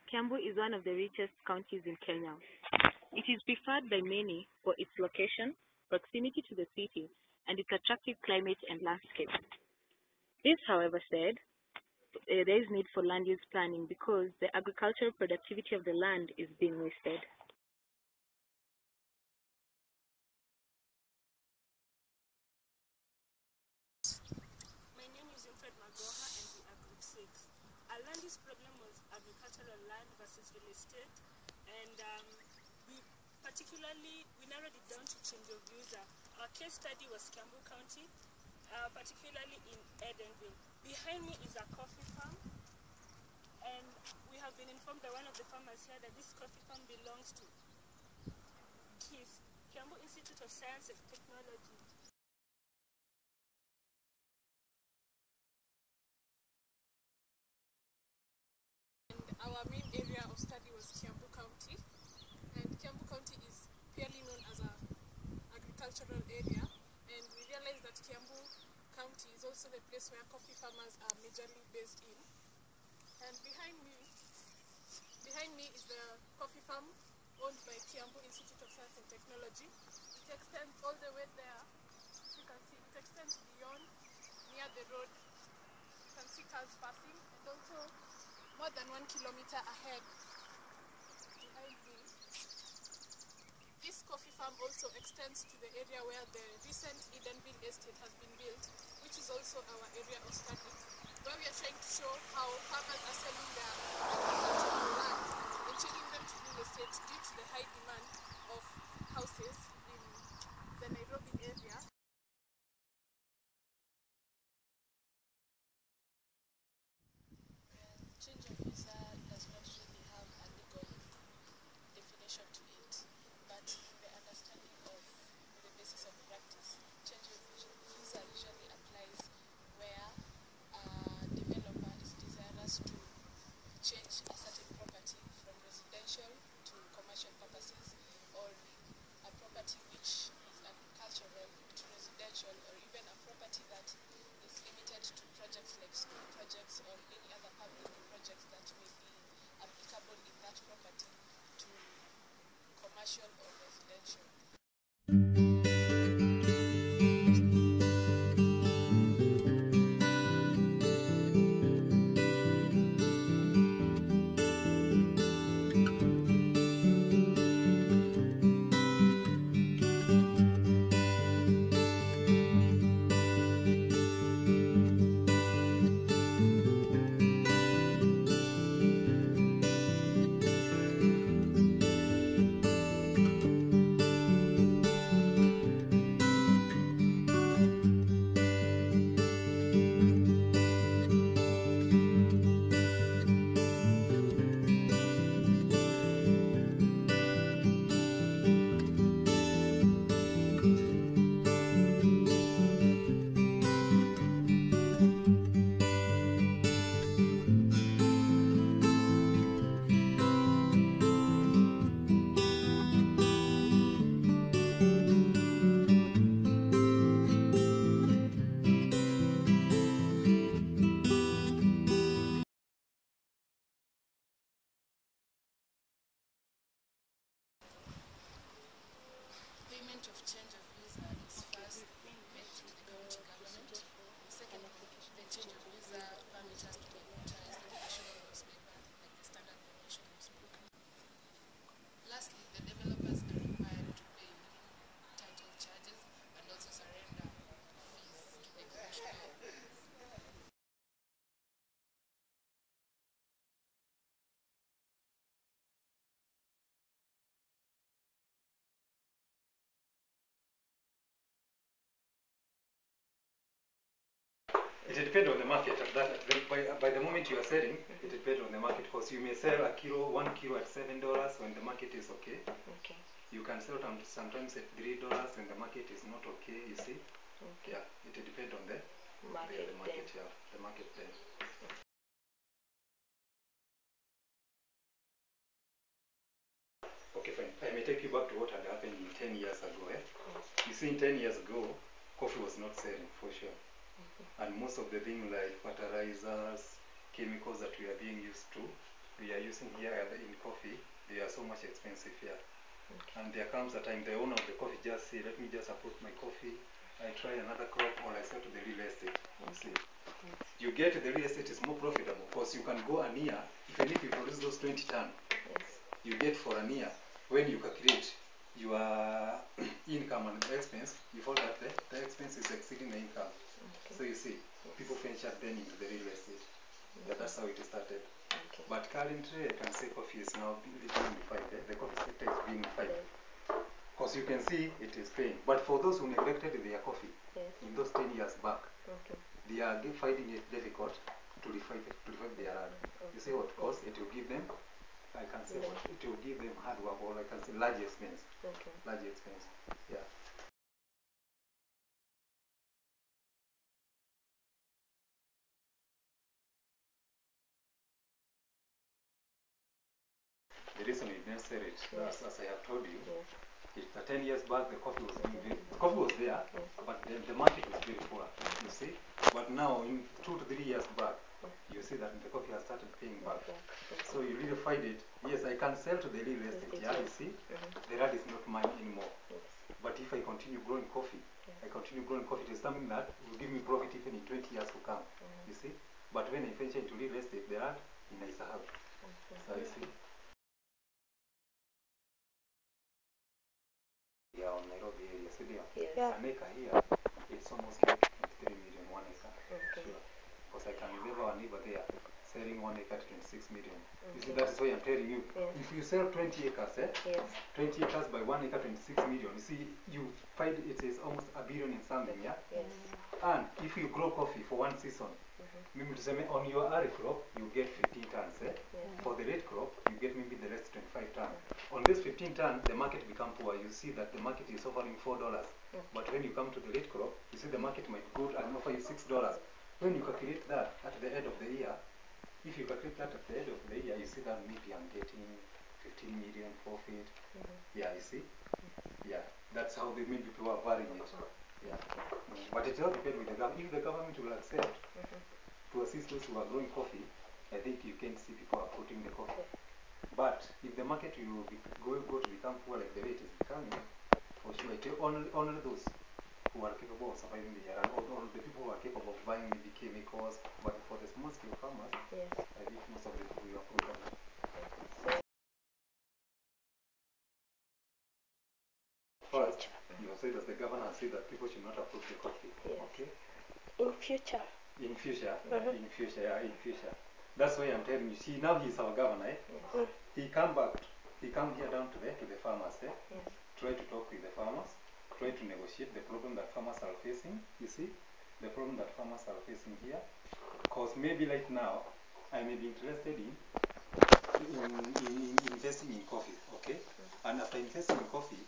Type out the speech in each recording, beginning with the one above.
Kiambu is one of the richest counties in Kenya. It is preferred by many for its location, proximity to the city, and its attractive climate and landscape. This, however, said, there is need for land use planning because the agricultural productivity of the land is being wasted. My name is Winfred Magoha and we are group 6. Our land use problem was agricultural land versus real estate, and we narrowed it down to change of user. Our case study was Kiambu County, particularly in Edenville. Behind me is a coffee farm, and we have been informed by one of the farmers here that this coffee farm belongs to KISS, Kiambu Institute of Science and Technology. Our main area of study was Kiambu County, and Kiambu County is purely known as an agricultural area, and we realized that Kiambu County is also the place where coffee farmers are majorly based in. And behind me is the coffee farm owned by Kiambu Institute of Science and Technology. It extends all the way there. You can see it extends beyond, near the road. You can see cars passing, and also more than 1 kilometer ahead behind me. This coffee farm also extends to the area where the recent Edenville estate has been built, which is also our area of study, where we are trying to show how farmers are selling their agricultural land and changing them to real estate due to the high demand of houses in the Nairobi area. Change of visa does not really have a legal definition to it, but in the understanding of the basis of practice, change of visa usually applies where a developer is desirous to change a certain property from residential to commercial purposes, or a property which is agricultural to residential, or even a property that is limited to projects like school projects or any other public projects that may be applicable in that property to commercial or residential. Payment of change of visa is first made through the county government. Secondly, the change of visa permit has to be advertised in the national newspaper, like the Standard Promotion newspaper. Lastly, the developers are required to pay title charges and also surrender fees to the commissioner. It depends on the market. By the moment you are selling, it depends on the market, because you may sell 1 kilo at $7 when the market is okay. Okay. You can sell sometimes at $3 when the market is not okay. You see? Okay. Yeah, it depends on the Market. the market then. Okay, fine. I may take you back to what had happened in 10 years ago. You see, 10 years ago, coffee was not selling for sure. And most of the things like fertilizers, chemicals that we are being used to we are using here in coffee, they are so much expensive here. Okay. And there comes a time the owner of the coffee just say, let me just approach my coffee, I try another crop, or I sell to the real estate. See, you get the real estate is more profitable because you can go a year, even if you produce those 20 ton, you get for a year. When you calculate your income and expense, you find that the expense is exceeding the income. So you see, people venture then into the real estate. Yeah, that's how it started. But currently, I can say coffee is now being fight. The coffee sector is being fight. Because you can see it is paying. But for those who neglected their coffee, in those 10 years back, they are finding it difficult to revive their land. You see what? Because it will give them, I can say what, it will give them hard work, or I can say large expense. Large expense. Yeah. The reason we didn't sell it, as I have told you, is that 10 years back the coffee was there, but the market was very poor, you see. But now, in 2 to 3 years back, you see that the coffee has started paying back. So you really find it. Yes, I can sell to the real estate, yeah, you see. The land is not mine anymore. But if I continue growing coffee, it is something that will give me profit even in 20 years to come, you see. But when I venture into real estate, the land in Isahab. So you see. Yeah, on Nairobi area, so an acre here, it's almost like 3 million, 1 acre. Sure. Because I can remember a neighbor there selling 1 acre to 26 million. You see, that is why I'm telling you. If you sell 20 acres, 20 acres by 1 acre, 26 million, you see, you find it is almost a billion in something, yeah? And if you grow coffee for 1 season, on your R crop, you get 15 tons. For the red crop, you get maybe the rest 25 tons. On this 15 tons, the market become poor. You see that the market is offering $4. But when you come to the red crop, you see the market might go and offer you $6. When you calculate that at the end of the year, if you calculate that at the end of the year, you see that maybe I'm getting 15 million profit. Yeah, you see? Yeah, that's how the main people are varying it. Yeah. But it all depends with the government. If the government will accept to assist those who are growing coffee, I think you can see people are putting the coffee. But if the market will go to become poor like the way it is becoming, for sure, it will only those who are capable of surviving the year, and all the people who are capable of buying maybe chemicals. But for the small scale farmers, I think most of the people will approve them. First, you have said as the governor has said that people should not approve the coffee. Okay? In future. In future, in future. That's why I'm telling you. See, now he's our governor. He come here down to the farmers. Try to talk with the farmers. Try to negotiate the problem that farmers are facing. You see, the problem that farmers are facing here. Because maybe right now, I may be interested in investing in coffee. Okay, and after investing in coffee,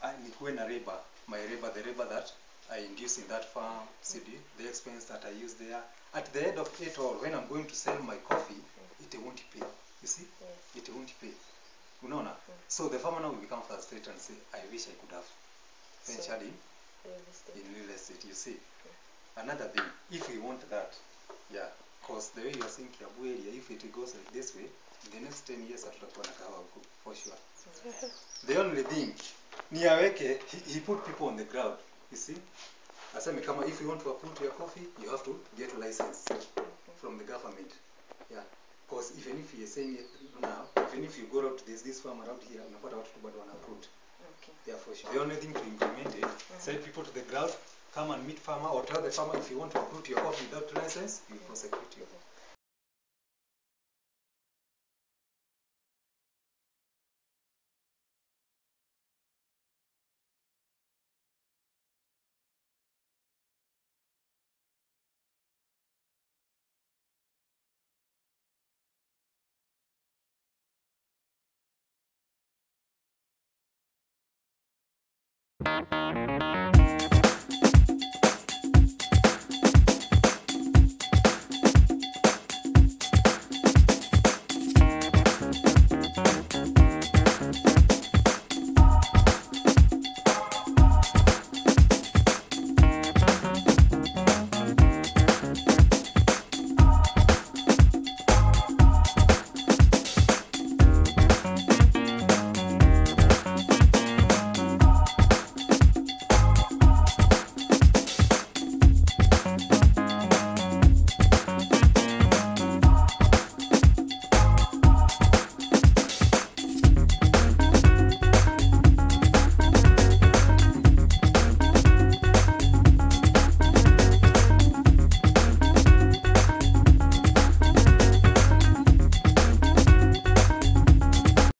I nikuwe na labor, the labor that I induce in that farm, the expense that I use there. At the end of it all, when I'm going to sell my coffee, it won't pay. You see? It won't pay. Unaona? So the farmer now will become frustrated and say, I wish I could have ventured in real estate. You see? Another thing, if we want that, yeah, because the way you are saying Kiambu area, if it goes like this way, in the next 10 years, hatutakuwa na kahawa huko, for sure. The only thing, he put people on the ground, you see? Asame kama if you want to approve your coffee, you have to get a license from the government. Yeah. Because even if he is saying it now, even if you go out to this farm around here, unapata watu tu bado wanaapprove. Yeah, for sure. The only thing to implement it, send people to the ground, come and meet farmer, or tell the farmer if you want to approve your coffee without license, we prosecute you.